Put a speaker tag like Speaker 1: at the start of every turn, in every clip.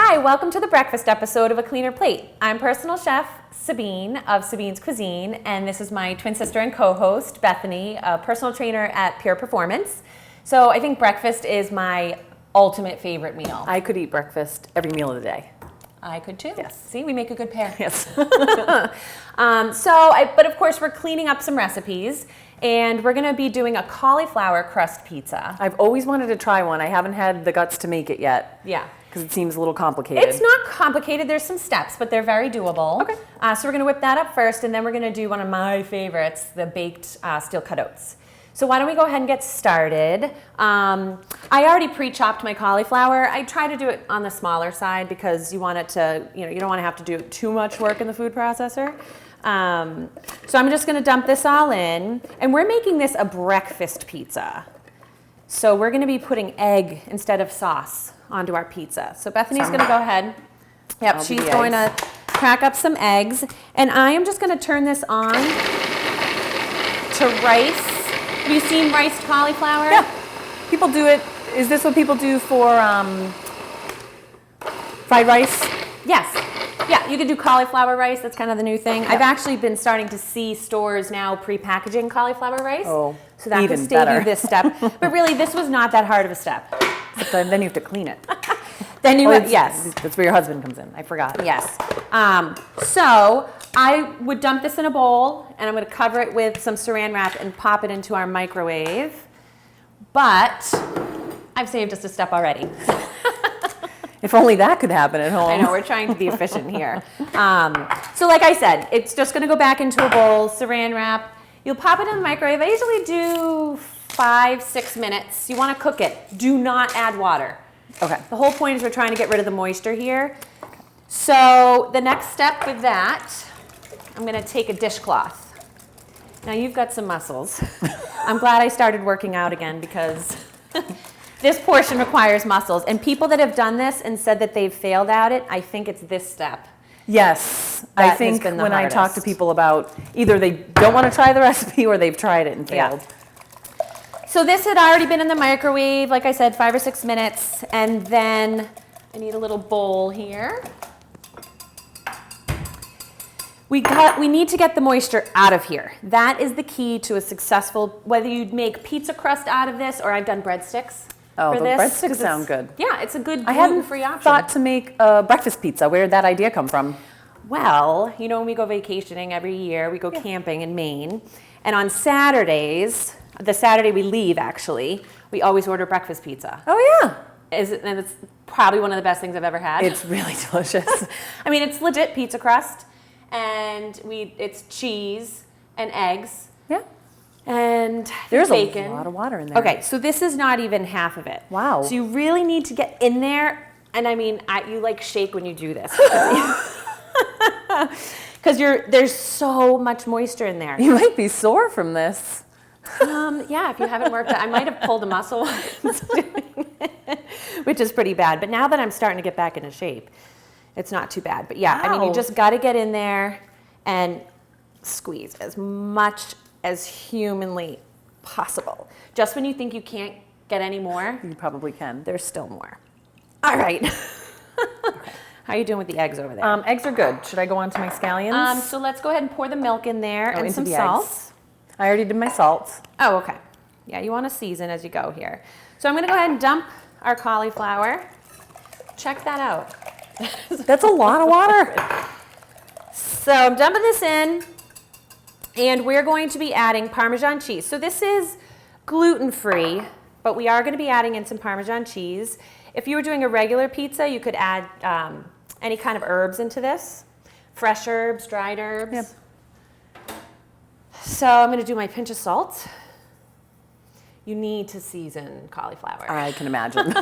Speaker 1: Hi, welcome to the breakfast episode of A Cleaner Plate. I'm Personal Chef Sabine of Sabine's Cuisine, and this is my twin sister and co-host, Bethany, a personal trainer at Pierre Performance. So I think breakfast is my ultimate favorite meal.
Speaker 2: I could eat breakfast every meal of the day.
Speaker 1: I could too.
Speaker 2: Yes.
Speaker 1: See, we make a good pair.
Speaker 2: Yes.
Speaker 1: But of course, we're cleaning up some recipes, and we're going to be doing a cauliflower crust pizza.
Speaker 2: I've always wanted to try one. I haven't had the guts to make it yet.
Speaker 1: Yeah.
Speaker 2: Because it seems a little complicated.
Speaker 1: It's not complicated. There's some steps, but they're very doable.
Speaker 2: Okay.
Speaker 1: So we're going to whip that up first, and then we're going to do one of my favorites, the baked steel-cut oats. So why don't we go ahead and get started. I already pre-chopped my cauliflower. I try to do it on the smaller side because you want it to, you don't want to have to do too much work in the food processor. So I'm just going to dump this all in, and we're making this a breakfast pizza. So we're going to be putting egg instead of sauce onto our pizza. So Bethany's going to go ahead. Yep, she's going to crack up some eggs, and I am just going to turn this on to rice. Have you seen riced cauliflower?
Speaker 2: Yeah. People do it. Is this what people do for fried rice?
Speaker 1: Yes. Yeah, you could do cauliflower rice. That's kind of the new thing. Yep. I've actually been starting to see stores now pre-packaging cauliflower rice.
Speaker 2: Oh,
Speaker 1: so that
Speaker 2: even
Speaker 1: could save
Speaker 2: better.
Speaker 1: you this step. But really, this was not that hard of a step.
Speaker 2: Then you have to clean it.
Speaker 1: Then you
Speaker 2: yes. That's where your husband comes in. I forgot.
Speaker 1: Yes. So I would dump this in a bowl, and I'm going to cover it with some saran wrap and pop it into our microwave. But I've saved us a step already.
Speaker 2: If only that could happen at home.
Speaker 1: I know, we're trying to be efficient here. So like I said, it's just going to go back into a bowl, saran wrap. You'll pop it in the microwave. I usually do 5-6 minutes. You want to cook it. Do not add water.
Speaker 2: Okay.
Speaker 1: The whole point is we're trying to get rid of the moisture here. So the next step with that, I'm going to take a dishcloth. Now you've got some muscles. I'm glad I started working out again because this portion requires muscles. And people that have done this and said that they've failed at it, I think it's this step.
Speaker 2: Yes. I think when I talk to people about either they don't want to try the recipe or they've tried it and failed.
Speaker 1: Yeah. So this had already been in the microwave, like I said, 5 or 6 minutes. And then I need a little bowl here. We need to get the moisture out of here. That is the key to a successful, whether you make pizza crust out of this or I've done breadsticks.
Speaker 2: Oh,
Speaker 1: for
Speaker 2: the
Speaker 1: this,
Speaker 2: breadsticks sound good.
Speaker 1: Yeah, it's a good
Speaker 2: I hadn't
Speaker 1: gluten-free option.
Speaker 2: thought to make a breakfast pizza. Where did that idea come from?
Speaker 1: Well, when we go vacationing every year, we go camping in Maine. And on Saturdays, the Saturday we leave actually, we always order breakfast pizza.
Speaker 2: Oh yeah.
Speaker 1: And it's probably one of the best things I've ever had.
Speaker 2: It's really delicious.
Speaker 1: I mean, it's legit pizza crust. And it's cheese and eggs.
Speaker 2: Yeah.
Speaker 1: And
Speaker 2: there's
Speaker 1: bacon.
Speaker 2: A lot of water in there.
Speaker 1: Okay, so this is not even half of it.
Speaker 2: Wow.
Speaker 1: So you really need to get in there, and I mean, you like shake when you do this. Because there's so much moisture in there.
Speaker 2: You might be sore from this.
Speaker 1: Yeah, if you haven't worked out, I might have pulled a muscle, which is pretty bad. But now that I'm starting to get back into shape, it's not too bad. But yeah,
Speaker 2: wow.
Speaker 1: I mean, you just got to get in there and squeeze as much as humanly possible. Just when you think you can't get any more,
Speaker 2: you probably can.
Speaker 1: There's still more. All right. Okay. How are you doing with the eggs over there?
Speaker 2: Eggs are good. Should I go on to my scallions?
Speaker 1: So let's go ahead and pour the milk in there and some
Speaker 2: the
Speaker 1: salt.
Speaker 2: Eggs. I already did my salt.
Speaker 1: Oh, okay. Yeah, you want to season as you go here. So I'm going to go ahead and dump our cauliflower. Check that out.
Speaker 2: That's a lot of water.
Speaker 1: So I'm dumping this in, and we're going to be adding Parmesan cheese. So this is gluten-free, but we are going to be adding in some Parmesan cheese. If you were doing a regular pizza, you could add any kind of herbs into this. Fresh herbs, dried herbs.
Speaker 2: Yep.
Speaker 1: So I'm going to do my pinch of salt. You need to season cauliflower.
Speaker 2: I can imagine.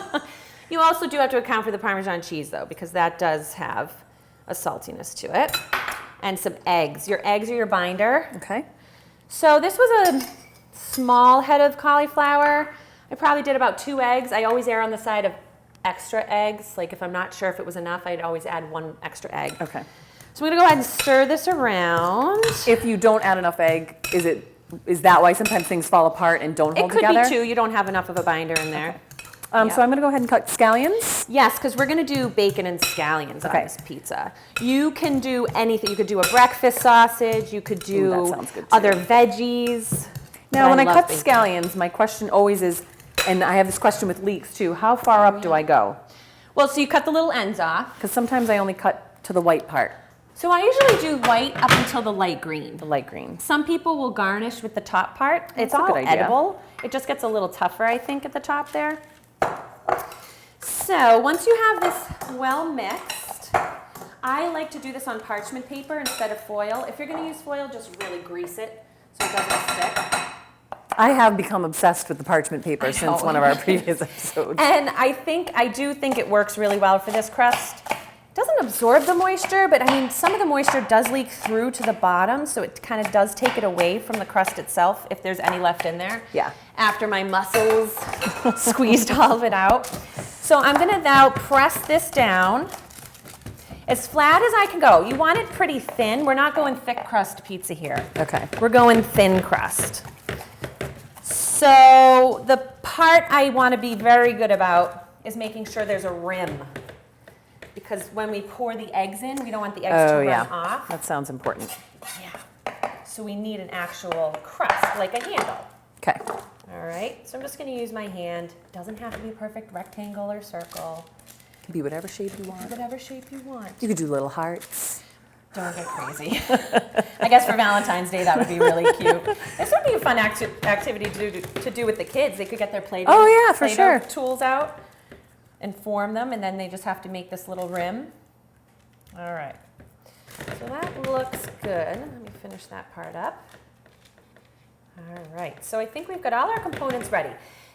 Speaker 1: You also do have to account for the Parmesan cheese, though, because that does have a saltiness to it. And some eggs. Your eggs are your binder.
Speaker 2: Okay.
Speaker 1: So this was a small head of cauliflower. I probably did about 2 eggs. I always err on the side of extra eggs. Like if I'm not sure if it was enough, I'd always add 1 extra egg.
Speaker 2: Okay.
Speaker 1: So I'm going to go ahead and stir this around.
Speaker 2: If you don't add enough egg, is that why sometimes things fall apart and don't hold together?
Speaker 1: It could be 2. You don't have enough of a binder in there.
Speaker 2: Okay.
Speaker 1: Yep.
Speaker 2: So I'm going to go ahead and cut scallions.
Speaker 1: Yes, because we're going to do bacon and scallions on this pizza. You can do anything. You could do a breakfast sausage. You could do
Speaker 2: that sounds good too.
Speaker 1: Other veggies.
Speaker 2: Now, when I cut scallions, my question always is, and I have this question with leeks too, how far up do I go?
Speaker 1: Well, so you cut the little ends off.
Speaker 2: Because sometimes I only cut to the white part.
Speaker 1: So I usually do white up until the light green.
Speaker 2: The light green.
Speaker 1: Some people will garnish with the top part.
Speaker 2: That's
Speaker 1: it's all
Speaker 2: a good idea.
Speaker 1: edible. It just gets a little tougher, I think, at the top there. So once you have this well mixed, I like to do this on parchment paper instead of foil. If you're going to use foil, just really grease it so it doesn't stick.
Speaker 2: I have become obsessed with the parchment paper since one of our previous episodes.
Speaker 1: And I do think it works really well for this crust. It doesn't absorb the moisture, but I mean, some of the moisture does leak through to the bottom, so it kind of does take it away from the crust itself if there's any left in there.
Speaker 2: Yeah.
Speaker 1: After my muscles squeezed all of it out. So I'm gonna now press this down as flat as I can go. You want it pretty thin. We're not going thick crust pizza here.
Speaker 2: Okay.
Speaker 1: We're going thin crust. So the part I want to be very good about is making sure there's a rim. Because when we pour the eggs in, we don't want the eggs to run off.
Speaker 2: That sounds important.
Speaker 1: Yeah. So we need an actual crust, like a handle.
Speaker 2: Okay.
Speaker 1: All right. So I'm just going to use my hand. Doesn't have to be perfect rectangle or circle.
Speaker 2: It can be whatever shape you want.
Speaker 1: Whatever shape you want.
Speaker 2: You could do little hearts.
Speaker 1: Don't get crazy. I guess for Valentine's Day that would be really cute. This would be a fun activity to do with the kids. They could get their Play-Doh tools out and form them, and then they just have to make this little rim. All right. So that looks good. Let me finish that part up. All right. So I think we've got all our components ready.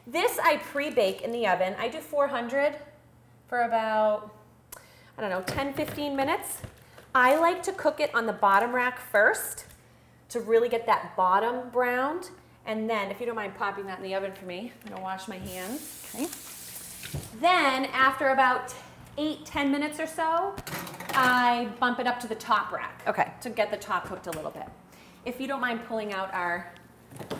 Speaker 1: This I pre-bake in the oven. I do 400 for about, 10, 15 minutes. I like to cook it on the bottom rack first to really get that bottom browned. And then, if you don't mind popping that in the oven for me, I'm gonna wash my hands. Okay. Then, after about 8-10 minutes or so, I bump it up to the top rack.
Speaker 2: Okay.
Speaker 1: To get the top cooked a little bit. If you don't mind pulling out our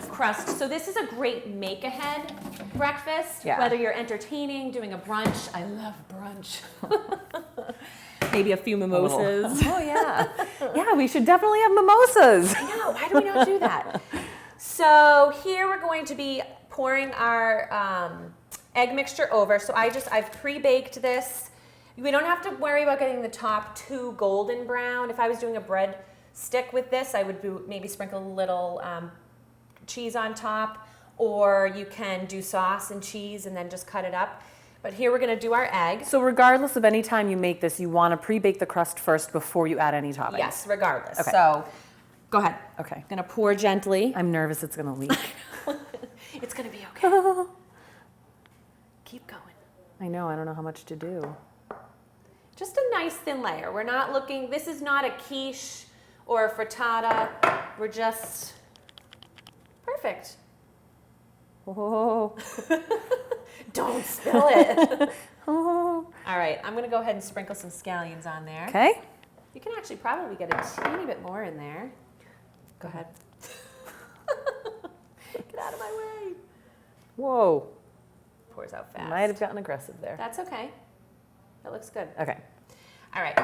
Speaker 1: crust. So this is a great make-ahead breakfast, whether you're entertaining, doing a brunch. I love brunch. Maybe a few mimosas.
Speaker 2: Oh, yeah. Yeah, we should definitely have mimosas.
Speaker 1: I know. Why do we not do that? So here we're going to be pouring our egg mixture over. So I've pre-baked this. We don't have to worry about getting the top too golden brown. If I was doing a bread stick with this, I would maybe sprinkle a little cheese on top, or you can do sauce and cheese and then just cut it up. But here we're going to do our egg.
Speaker 2: So regardless of any time you make this, you want to pre-bake the crust first before you add any toppings?
Speaker 1: Yes, regardless.
Speaker 2: Okay.
Speaker 1: So go ahead.
Speaker 2: Okay.
Speaker 1: I'm going to pour gently.
Speaker 2: I'm nervous it's going to leak.
Speaker 1: It's going to be okay. Keep going.
Speaker 2: I know. I don't know how much to do.
Speaker 1: Just a nice thin layer. We're not looking, this is not a quiche or a frittata. We're just perfect.
Speaker 2: Oh.
Speaker 1: Don't spill it. Oh. All right, I'm going to go ahead and sprinkle some scallions on there.
Speaker 2: Okay.
Speaker 1: You can actually probably get a teeny bit more in there. Go ahead. Get out of my way.
Speaker 2: Whoa.
Speaker 1: Pours out fast.
Speaker 2: Might have gotten aggressive there.
Speaker 1: That's okay. That looks good.
Speaker 2: Okay.
Speaker 1: All right.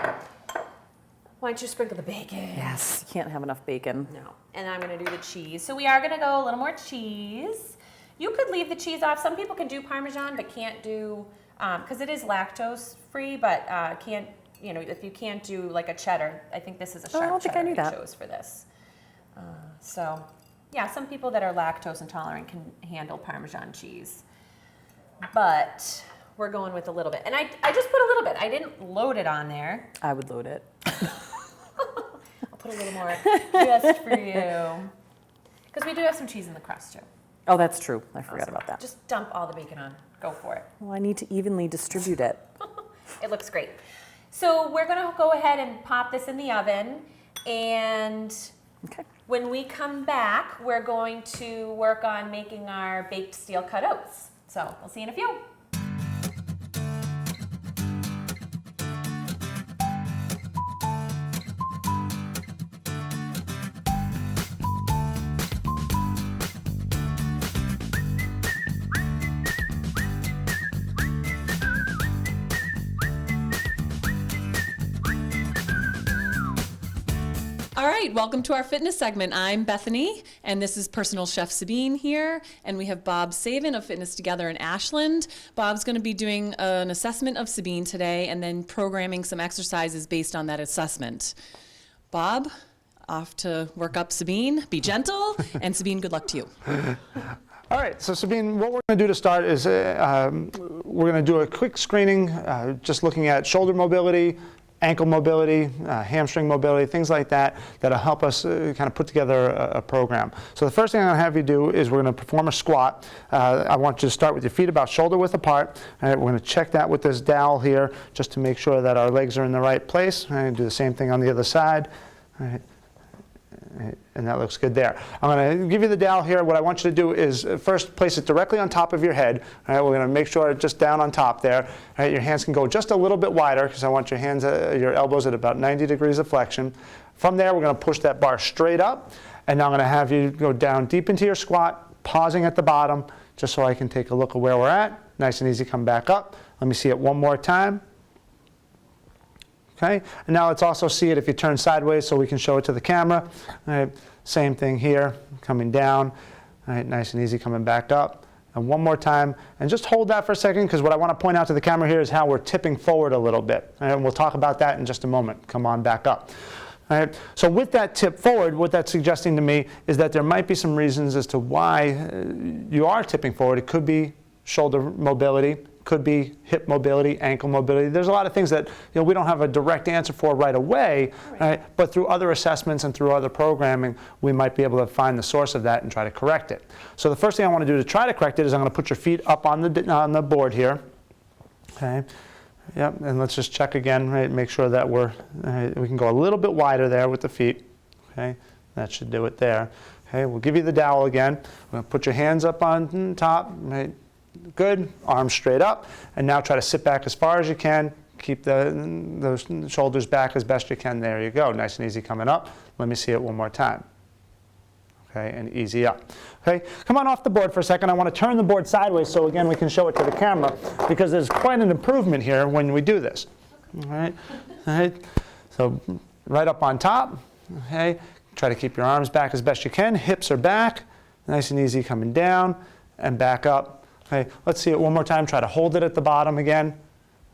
Speaker 1: Why don't you sprinkle the bacon?
Speaker 2: Yes, you can't have enough bacon.
Speaker 1: No. And I'm going to do the cheese. So we are going to go a little more cheese. You could leave the cheese off. Some people can do Parmesan, but can't do, because it is lactose free, but can't, if you can't do like a cheddar, I think this is a sharp cheddar
Speaker 2: I don't think I knew that.
Speaker 1: chose for this. So, yeah, some people that are lactose intolerant can handle Parmesan cheese. But we're going with a little bit. And I just put a little bit. I didn't load it on there.
Speaker 2: I would load it.
Speaker 1: I'll put a little more just for you. Because we do have some cheese in the crust, too.
Speaker 2: Oh, that's true. I forgot about that.
Speaker 1: Just dump all the bacon on. Go for it.
Speaker 2: Well, I need to evenly distribute it.
Speaker 1: It looks great. So we're going to go ahead and pop this in the oven. And when we come back, we're going to work on making our baked steel cut oats. So we'll see you in a few.
Speaker 2: All right, welcome to our fitness segment. I'm Bethany, and this is Personal Chef Sabine here, and we have Bob Savin of Fitness Together in Ashland. Bob's going to be doing an assessment of Sabine today and then programming some exercises based on that assessment. Bob, off to work up Sabine. Be gentle, and Sabine, good luck to you.
Speaker 3: All right, so Sabine, what we're going to do to start is we're going to do a quick screening, just looking at shoulder mobility, ankle mobility, hamstring mobility, things like that, that'll help us kind of put together a program. So the first thing I'm going to have you do is we're going to perform a squat. I want you to start with your feet about shoulder width apart. All right, we're going to check that with this dowel here just to make sure that our legs are in the right place. All right, do the same thing on the other side. All right. And that looks good there. I'm going to give you the dowel here. What I want you to do is first place it directly on top of your head. All right, we're going to make sure it's just down on top there. All right, your hands can go just a little bit wider because I want your hands, your elbows at about 90 degrees of flexion. From there, we're going to push that bar straight up. And now I'm going to have you go down deep into your squat, pausing at the bottom, just so I can take a look at where we're at. Nice and easy, come back up. Let me see it one more time. Okay, and now let's also see it if you turn sideways so we can show it to the camera. All right, same thing here, coming down. All right, nice and easy, coming back up. And one more time, and just hold that for a second, because what I want to point out to the camera here is how we're tipping forward a little bit. And we'll talk about that in just a moment. Come on back up. All right, so with that tip forward, what that's suggesting to me is that there might be some reasons as to why you are tipping forward. It could be shoulder mobility, could be hip mobility, ankle mobility. There's a lot of things that we don't have a direct answer for right away, right? But through other assessments and through other programming, we might be able to find the source of that and try to correct it. So the first thing I want to do to try to correct it is I'm going to put your feet up on the board here. Okay. Yep. And let's just check again, right? Make sure that we can go a little bit wider there with the feet. Okay. That should do it there. Okay. We'll give you the dowel again. We're going to put your hands up on top, right? Good, arms straight up, and now try to sit back as far as you can. Keep those shoulders back as best you can. There you go, nice and easy coming up. Let me see it one more time. Okay, and easy up. Okay, come on off the board for a second. I want to turn the board sideways so again we can show it to the camera, because there's quite an improvement here when we do this. All right, so right up on top. Okay, try to keep your arms back as best you can. Hips are back, nice and easy coming down and back up. Okay, let's see it one more time. Try to hold it at the bottom again.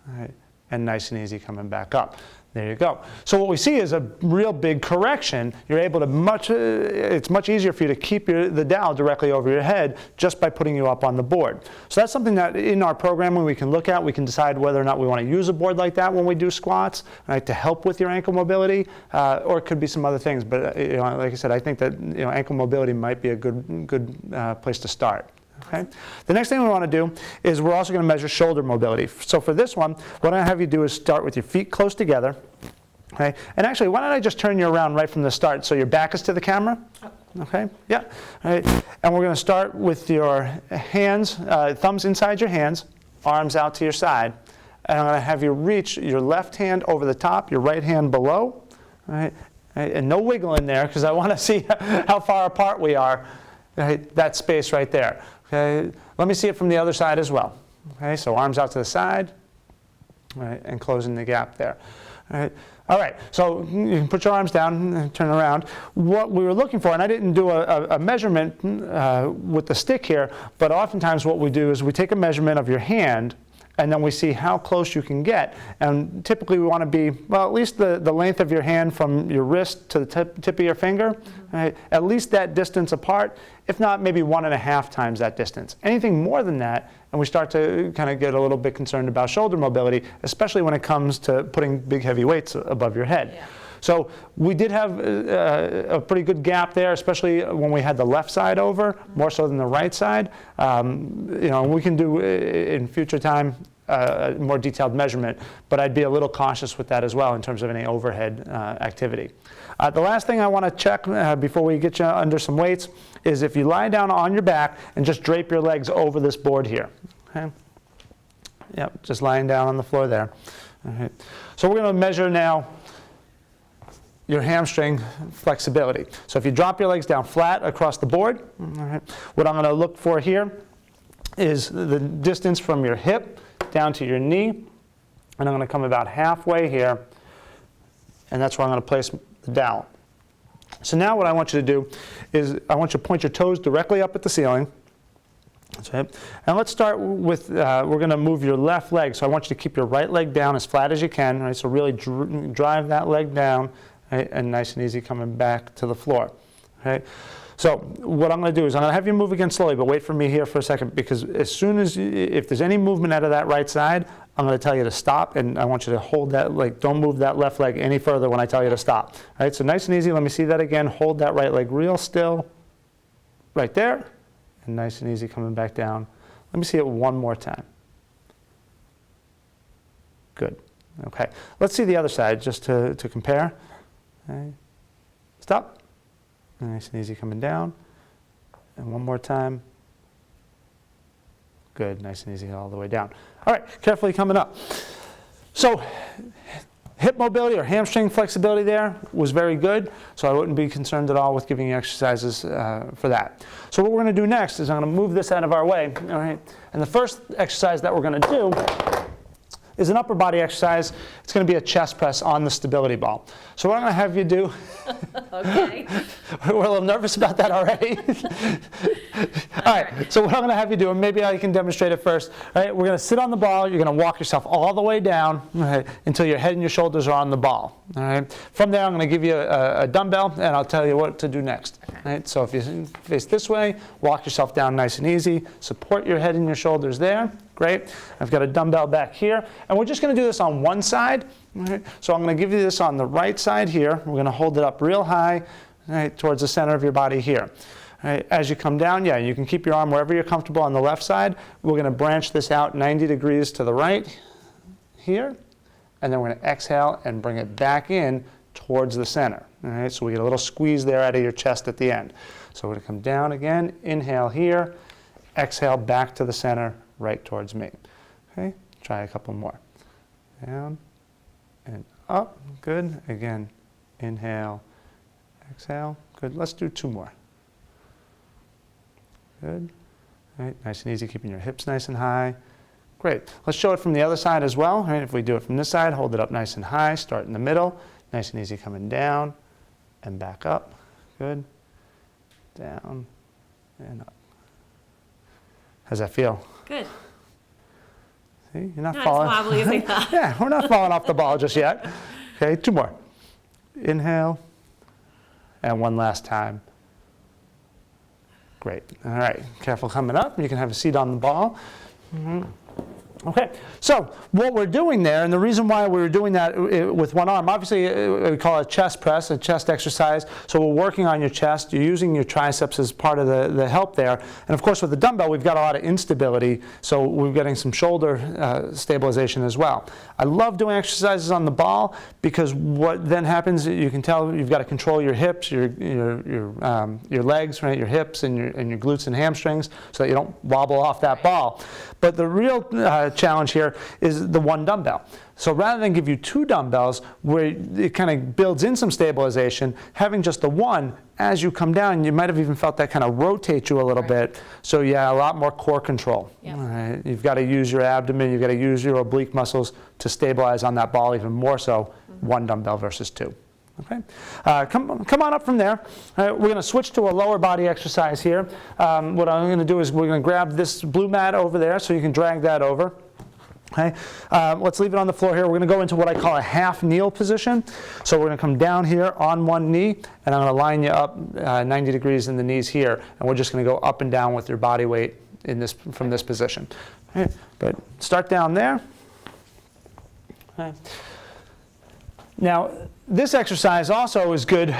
Speaker 3: All right, and nice and easy coming back up. There you go. So what we see is a real big correction. You're able to it's much easier for you to keep the dowel directly over your head just by putting you up on the board. So that's something that in our programming we can look at. We can decide whether or not we want to use a board like that when we do squats, right, to help with your ankle mobility, or it could be some other things. But like I said, I think that ankle mobility might be a good place to start. Okay. The next thing we want to do is we're also going to measure shoulder mobility. So for this one, what I have you do is start with your feet close together. Okay. And actually, why don't I just turn you around right from the start so your back is to the camera? Okay. Yeah. All right. And we're going to start with your hands, thumbs inside your hands, arms out to your side. And I'm going to have you reach your left hand over the top, your right hand below. All right. And no wiggle in there, because I want to see how far apart we are. Right, that space right there. Okay, let me see it from the other side as well. Okay, so arms out to the side, right, and closing the gap there. All right, so you can put your arms down and turn around. What we were looking for, and I didn't do a measurement with the stick here, but oftentimes what we do is we take a measurement of your hand, and then we see how close you can get. And typically we want to be, well, at least the length of your hand from your wrist to the tip of your finger, right? At least that distance apart, if not maybe 1.5 times that distance. Anything more than that, and we start to kind of get a little bit concerned about shoulder mobility, especially when it comes to putting big heavy weights above your head. Yeah. So we did have a pretty good gap there, especially when we had the left side over, more so than the right side. We can do in future time a more detailed measurement, but I'd be a little cautious with that as well in terms of any overhead activity. The last thing I want to check before we get you under some weights is if you lie down on your back and just drape your legs over this board here. Okay? Yep, just lying down on the floor there. All right. So we're going to measure now your hamstring flexibility. So if you drop your legs down flat across the board, all right, what I'm going to look for here is the distance from your hip down to your knee, and I'm going to come about halfway here, and that's where I'm going to place the dowel. So now what I want you to do is I want you to point your toes directly up at the ceiling. That's right. And let's start with, we're going to move your left leg. So I want you to keep your right leg down as flat as you can. Right? So really drive that leg down, right? And nice and easy coming back to the floor. Okay? So what I'm going to do is I'm going to have you move again slowly, but wait for me here for a second, because as soon as, if there's any movement out of that right side, I'm going to tell you to stop, and I want you to hold that leg. Don't move that left leg any further when I tell you to stop. All right, so nice and easy. Let me see that again. Hold that right leg real still, right there, and nice and easy coming back down. Let me see it one more time. Good. Okay, let's see the other side just to compare. Okay. Stop. Nice and easy coming down. And one more time. Good, nice and easy all the way down. All right, carefully coming up. So hip mobility or hamstring flexibility there was very good, so I wouldn't be concerned at all with giving you exercises for that. So what we're going to do next is I'm going to move this out of our way. All right, and the first exercise that we're going to do is an upper body exercise. It's going to be a chest press on the stability ball. So what I'm going to have you do,
Speaker 1: Okay.
Speaker 3: we're a little nervous about that already. All right, so what I'm going to have you do, and maybe I can demonstrate it first. All right, we're going to sit on the ball. You're going to walk yourself all the way down, right, until your head and your shoulders are on the ball. All right. From there, I'm going to give you a dumbbell, and I'll tell you what to do next. Okay. All right, so if you face this way, walk yourself down nice and easy. Support your head and your shoulders there. Great. I've got a dumbbell back here, and we're just going to do this on one side. Right. So I'm going to give you this on the right side here. We're going to hold it up real high, right, towards the center of your body here. Right. As you come down, yeah, you can keep your arm wherever you're comfortable on the left side. We're going to branch this out 90 degrees to the right here, and then we're going to exhale and bring it back in towards the center. All right. So we get a little squeeze there out of your chest at the end. So we're going to come down again, inhale here, exhale back to the center, right towards me. Okay, try a couple more. Down and up. Good. Again, inhale, exhale. Good. Let's do two more. Good. All right, nice and easy, keeping your hips nice and high. Great. Let's show it from the other side as well. All right, if we do it from this side, hold it up nice and high, start in the middle. Nice and easy coming down and back up. Good. Down and up. How's that feel?
Speaker 1: Good.
Speaker 3: See, you're not
Speaker 1: Not
Speaker 3: falling.
Speaker 1: as wobbly as I thought.
Speaker 3: Yeah, we're not falling off the ball just yet. Okay, two more. Inhale, and one last time. Great. All right, careful coming up. You can have a seat on the ball. Mm-hmm. Okay, so what we're doing there, and the reason why we were doing that with one arm, obviously we call it chest press, a chest exercise. So we're working on your chest. You're using your triceps as part of the help there. And of course with the dumbbell, we've got a lot of instability, so we're getting some shoulder stabilization as well. I love doing exercises on the ball because what then happens, you can tell you've got to control your hips, your legs, right, your hips and your glutes and hamstrings so that you don't wobble off that ball. But the real challenge here is the one dumbbell. So rather than give you two dumbbells where it kind of builds in some stabilization, having just the one, as you come down, you might have even felt that kind of rotate you a little bit. So yeah, a lot more core control. Yep. Right? You've got to use your abdomen, you've got to use your oblique muscles to stabilize on that ball even more so, one dumbbell versus two. Okay, come on up from there. We're going to switch to a lower body exercise here. What I'm going to do is we're going to grab this blue mat over there so you can drag that over. Okay, let's leave it on the floor here. We're going to go into what I call a half kneel position. So we're going to come down here on one knee, and I'm going to line you up 90 degrees in the knees here, and we're just going to go up and down with your body weight in this from this position. Okay, but start down there. Okay. Now, this exercise also is good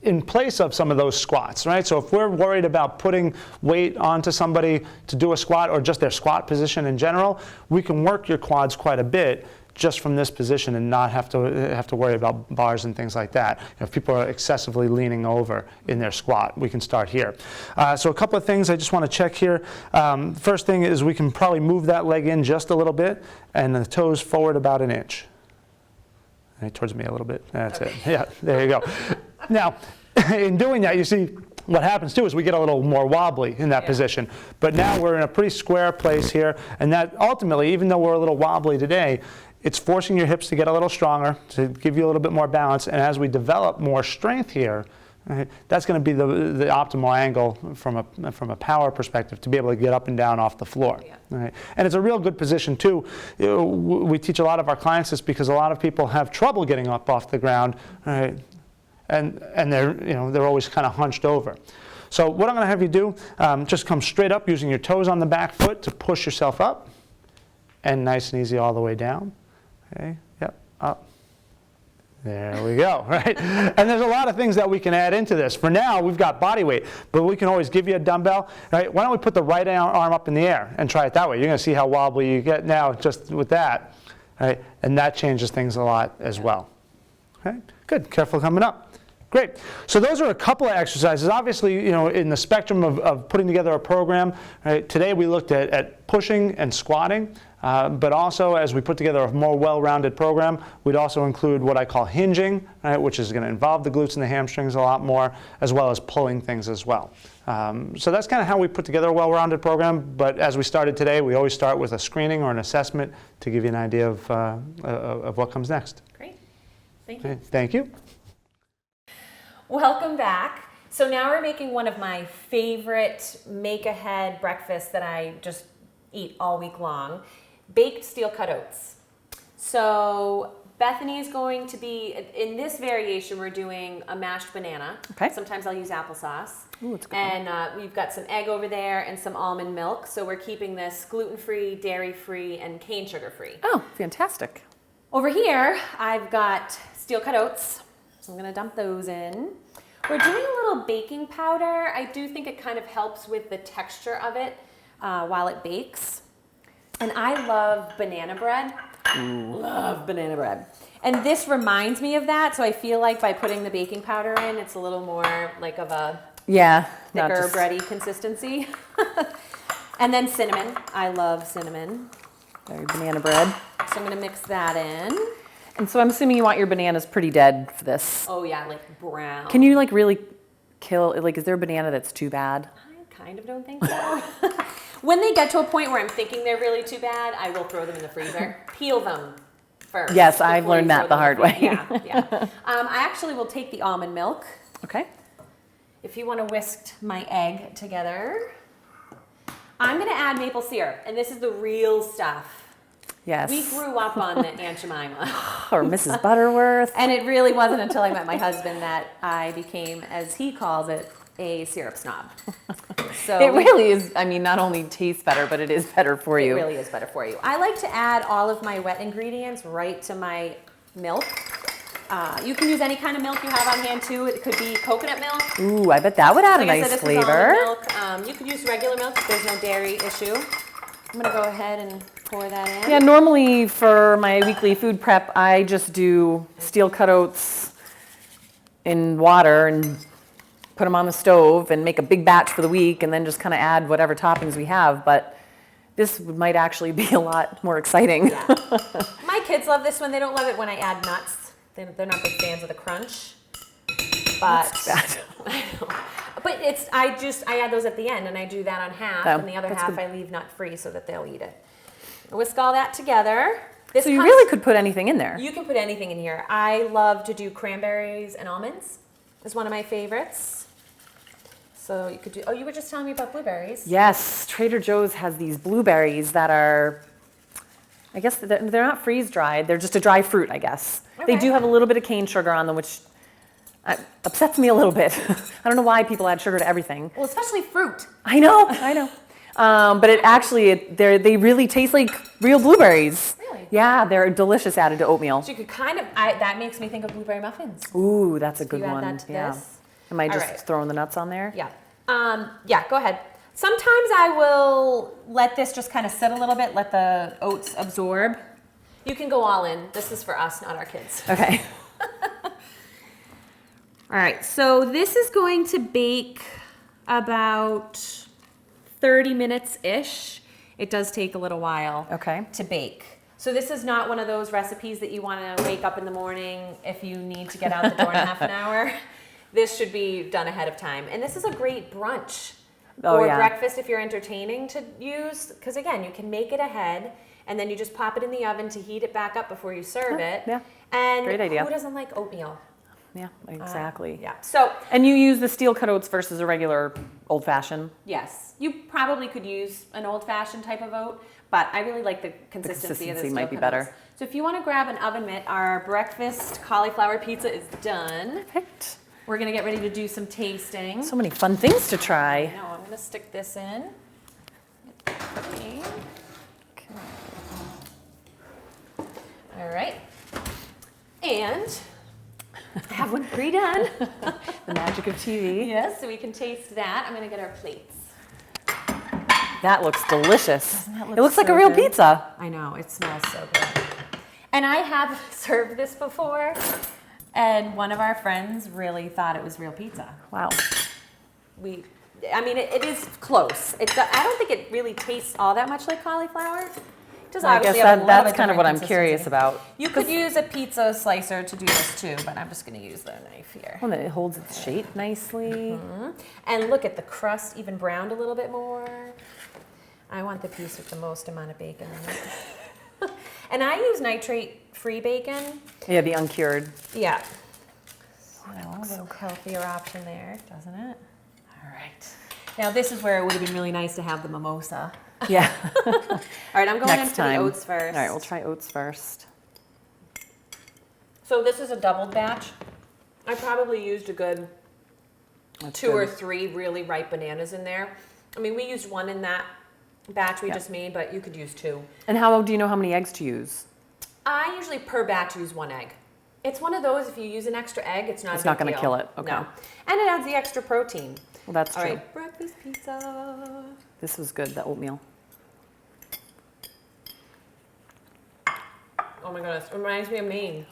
Speaker 3: in place of some of those squats, right? So if we're worried about putting weight onto somebody to do a squat or just their squat position in general, we can work your quads quite a bit just from this position and not have to worry about bars and things like that. If people are excessively leaning over in their squat, we can start here. So a couple of things I just want to check here. First thing is we can probably move that leg in just a little bit and the toes forward about an inch. Right, towards me a little bit. That's it. Yeah, there you go. Now, in doing that, you see what happens too is we get a little more wobbly in that position. But now we're in a pretty square place here, and that ultimately, even though we're a little wobbly today, it's forcing your hips to get a little stronger, to give you a little bit more balance. And as we develop more strength here, right, that's going to be the optimal angle from a power perspective to be able to get up and down off the floor.
Speaker 1: Yeah.
Speaker 3: Right? And it's a real good position too. We teach a lot of our clients this because a lot of people have trouble getting up off the ground, right? And they're always kind of hunched over. So what I'm going to have you do, just come straight up using your toes on the back foot to push yourself up, and nice and easy all the way down. Okay, yep, up. There we go, right? And there's a lot of things that we can add into this. For now, we've got body weight, but we can always give you a dumbbell, right? Why don't we put the right arm up in the air and try it that way? You're going to see how wobbly you get now just with that, right? And that changes things a lot as well. Okay, good. Careful coming up. Great. So those are a couple of exercises. Obviously, in the spectrum of putting together a program, right, today we looked at pushing and squatting, but also as we put together a more well-rounded program, we'd also include what I call hinging, right, which is going to involve the glutes and the hamstrings a lot more, as well as pulling things as well. So that's kind of how we put together a well-rounded program, but as we started today, we always start with a screening or an assessment to give you an idea of what comes next.
Speaker 1: Great. Thank you.
Speaker 3: Okay, thank you.
Speaker 1: Welcome back. So now we're making one of my favorite make-ahead breakfasts that I just eat all week long, baked steel-cut oats. So Bethany is going to be, in this variation, we're doing a mashed banana.
Speaker 4: Okay.
Speaker 1: Sometimes I'll use applesauce.
Speaker 4: Ooh, it's good.
Speaker 1: And we've got some egg over there and some almond milk. So we're keeping this gluten-free, dairy-free, and cane sugar-free.
Speaker 4: Oh, fantastic.
Speaker 1: Over here, I've got steel-cut oats. So I'm going to dump those in. We're doing a little baking powder. I do think it kind of helps with the texture of it while it bakes. And I love banana bread. Love banana bread. And this reminds me of that, so I feel like by putting the baking powder in, it's a little more like of a thicker bready consistency. And then cinnamon. I love cinnamon.
Speaker 4: Very banana bread.
Speaker 1: So I'm going to mix that in.
Speaker 4: And so I'm assuming you want your bananas pretty dead for this.
Speaker 1: Oh yeah, like brown.
Speaker 4: Can you really kill, is there a banana that's too bad?
Speaker 1: I kind of don't think so. When they get to a point where I'm thinking they're really too bad, I will throw them in the freezer. Peel them first.
Speaker 4: Yes, I've learned that the hard way.
Speaker 1: Yeah. I actually will take the almond milk.
Speaker 4: Okay.
Speaker 1: If you want to whisk my egg together, I'm going to add maple syrup, and this is the real stuff.
Speaker 4: Yes.
Speaker 1: We grew up on the Aunt Jemima.
Speaker 4: Or Mrs. Butterworth.
Speaker 1: And it really wasn't until I met my husband that I became, as he calls it, a syrup snob. So
Speaker 4: it really is, not only tastes better, but it is better for you.
Speaker 1: It really is better for you. I like to add all of my wet ingredients right to my milk. You can use any kind of milk you have on hand too. It could be coconut milk.
Speaker 4: Ooh, I bet that would add a nice flavor.
Speaker 1: Milk. You could use regular milk if there's no dairy issue. I'm going to go ahead and pour that in.
Speaker 4: Yeah, normally for my weekly food prep, I just do steel-cut oats in water and put them on the stove and make a big batch for the week and then just kind of add whatever toppings we have. But this might actually be a lot more exciting.
Speaker 1: Yeah. My kids love this one. They don't love it when I add nuts. They're not big fans of the crunch. But
Speaker 4: That's bad.
Speaker 1: I know. But I add those at the end, and I do that on half, and the other half
Speaker 4: good.
Speaker 1: I leave nut-free so that they'll eat it. Whisk all that together.
Speaker 4: So you really could put anything in there.
Speaker 1: You can put anything in here. I love to do cranberries and almonds. Is one of my favorites. So you could do. Oh, you were just telling me about blueberries.
Speaker 4: Yes, Trader Joe's has these blueberries that are, I guess they're not freeze-dried. They're just a dry fruit, I guess.
Speaker 1: Okay.
Speaker 4: They do have a little bit of cane sugar on them, which upsets me a little bit. I don't know why people add sugar to everything.
Speaker 1: Well, especially fruit.
Speaker 4: I know. But it actually, they really taste like real blueberries.
Speaker 1: Really?
Speaker 4: Yeah, they're delicious added to oatmeal.
Speaker 1: So you could that makes me think of blueberry muffins.
Speaker 4: Ooh, that's a good
Speaker 1: you add
Speaker 4: one.
Speaker 1: that to this.
Speaker 4: Am I just
Speaker 1: All right.
Speaker 4: throwing the nuts on there?
Speaker 1: Yeah. Yeah, go ahead. Sometimes I will let this just kind of sit a little bit, let the oats absorb. You can go all in. This is for us, not our kids.
Speaker 4: Okay.
Speaker 1: All right, so this is going to bake about 30 minutes-ish. It does take a little while to bake. So this is not one of those recipes that you want to wake up in the morning if you need to get out the door in half an hour. This should be done ahead of time. And this is a great brunch.
Speaker 4: Oh,
Speaker 1: or
Speaker 4: yeah.
Speaker 1: breakfast if you're entertaining to use. Because again, you can make it ahead and then you just pop it in the oven to heat it back up before you serve it.
Speaker 4: yeah.
Speaker 1: And
Speaker 4: Great idea.
Speaker 1: who doesn't like oatmeal?
Speaker 4: Yeah, exactly.
Speaker 1: Yeah. So
Speaker 4: And you use the steel cut oats versus a regular old fashioned?
Speaker 1: yes, you probably could use an old-fashioned type of oat, but I really like the consistency of the
Speaker 4: consistency might be
Speaker 1: steel
Speaker 4: better.
Speaker 1: cut oats. So if you want to grab an oven mitt, our breakfast cauliflower pizza is done.
Speaker 4: Perfect.
Speaker 1: We're gonna get ready to do some tasting.
Speaker 4: So many fun things to try.
Speaker 1: Now I'm gonna stick this in. Okay. All right. And I have one pre-done.
Speaker 4: The magic of TV.
Speaker 1: Yes, so we can taste that. I'm gonna get our plates.
Speaker 4: That looks delicious.
Speaker 1: that look
Speaker 4: It looks like
Speaker 1: so
Speaker 4: a real
Speaker 1: good?
Speaker 4: pizza.
Speaker 1: I know, it smells so good. And I have served this before, and one of our friends really thought it was real pizza.
Speaker 4: Wow.
Speaker 1: I mean, it is close. I don't think it really tastes all that much like cauliflower. It does
Speaker 4: I guess
Speaker 1: obviously have a little
Speaker 4: that's
Speaker 1: bit
Speaker 4: kind of what I'm
Speaker 1: different
Speaker 4: curious
Speaker 1: consistency.
Speaker 4: about.
Speaker 1: You could use a pizza slicer to do this too, but I'm just going to use the knife here.
Speaker 4: Well, it holds its shape nicely.
Speaker 1: And look at the crust, even browned a little bit more. I want the piece with the most amount of bacon in it. And I use nitrate-free bacon.
Speaker 4: Yeah, the uncured.
Speaker 1: Yeah. So a little healthier option there, doesn't it? All right. Now this is where it would have been really nice to have the mimosa.
Speaker 4: Yeah.
Speaker 1: All right, I'm going in
Speaker 4: Next
Speaker 1: for
Speaker 4: time.
Speaker 1: the oats first.
Speaker 4: All right, we'll try oats first.
Speaker 1: So this is a doubled batch. I probably used a good
Speaker 4: That's
Speaker 1: 2
Speaker 4: good.
Speaker 1: or 3 really ripe bananas in there. I mean, we used 1 in that batch we
Speaker 4: Yeah.
Speaker 1: just made, but you could use 2.
Speaker 4: And how do you know how many eggs to use?
Speaker 1: I usually per batch use 1 egg. It's one of those, if you use an extra egg, it's not
Speaker 4: It's
Speaker 1: a big
Speaker 4: not gonna
Speaker 1: deal.
Speaker 4: kill it, okay.
Speaker 1: No. And it adds the extra protein.
Speaker 4: Well, that's
Speaker 1: All
Speaker 4: true.
Speaker 1: right, breakfast pizza.
Speaker 4: This was good, the oatmeal.
Speaker 1: Oh my goodness, it reminds me of Maine.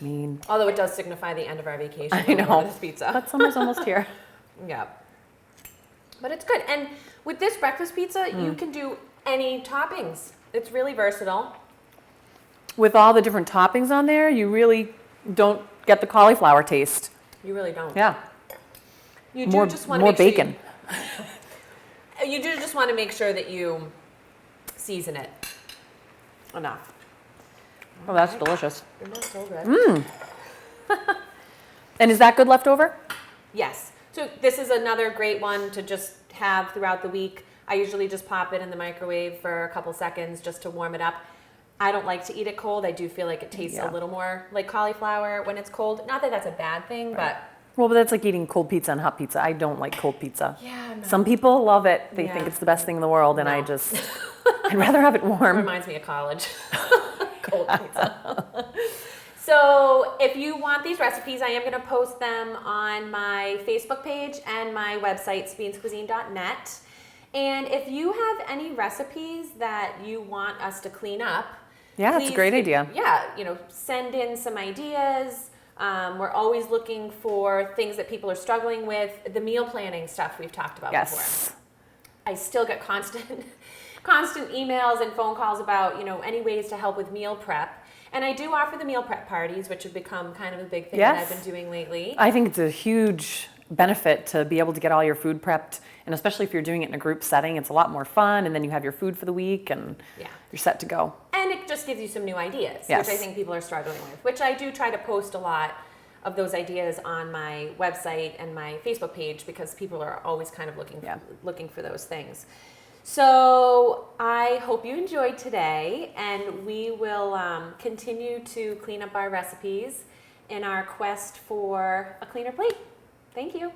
Speaker 4: Mean.
Speaker 1: Although it does signify the end of our vacation.
Speaker 4: I
Speaker 1: when we
Speaker 4: know.
Speaker 1: order This pizza.
Speaker 4: But summer's almost here.
Speaker 1: Yeah. But it's good. And with this breakfast pizza, you can do any toppings. It's really versatile.
Speaker 4: With all the different toppings on there, you really don't get the cauliflower taste.
Speaker 1: You really don't.
Speaker 4: Yeah.
Speaker 1: You do
Speaker 4: More,
Speaker 1: just want to
Speaker 4: more
Speaker 1: make sure
Speaker 4: bacon.
Speaker 1: you do just want to make sure that you season it enough.
Speaker 4: Oh, that's delicious.
Speaker 1: Isn't that so good?
Speaker 4: And is that good leftover?
Speaker 1: Yes. So this is another great one to just have throughout the week. I usually just pop it in the microwave for a couple seconds just to warm it up. I don't like to eat it cold. I do feel like it tastes
Speaker 4: Yeah.
Speaker 1: a little more like cauliflower when it's cold. Not that that's a bad thing, but
Speaker 4: Well, but that's like eating cold pizza and hot pizza. I don't like cold pizza.
Speaker 1: yeah, no.
Speaker 4: Some people love it. They think
Speaker 1: Yeah.
Speaker 4: it's the best thing in the world, and I
Speaker 1: No.
Speaker 4: just, I'd rather have it
Speaker 1: It
Speaker 4: warm.
Speaker 1: reminds me of college. Cold pizza. So if you want these recipes, I am going to post them on my Facebook page and my website, sabinescuisine.net. And if you have any recipes that you want us to clean up,
Speaker 4: Yeah, it's a
Speaker 1: please,
Speaker 4: great idea.
Speaker 1: Yeah, send in some ideas. We're always looking for things that people are struggling with. The meal planning stuff we've talked about before.
Speaker 4: Yes.
Speaker 1: I still get constant emails and phone calls about, any ways to help with meal prep. And I do offer the meal prep parties, which have become kind of a big thing that
Speaker 4: Yes.
Speaker 1: I've been doing lately.
Speaker 4: I think it's a huge benefit to be able to get all your food prepped, and especially if you're doing it in a group setting, it's a lot more fun, and then you have your food for the week, and
Speaker 1: Yeah.
Speaker 4: you're set to go.
Speaker 1: And it just gives you some new ideas,
Speaker 4: Yes.
Speaker 1: which I think people are struggling with, which I do try to post a lot of those ideas on my website and my Facebook page because people are always kind of looking for those things. So I hope you enjoyed today, and we will continue to clean up our recipes in our quest for a cleaner plate. Thank you.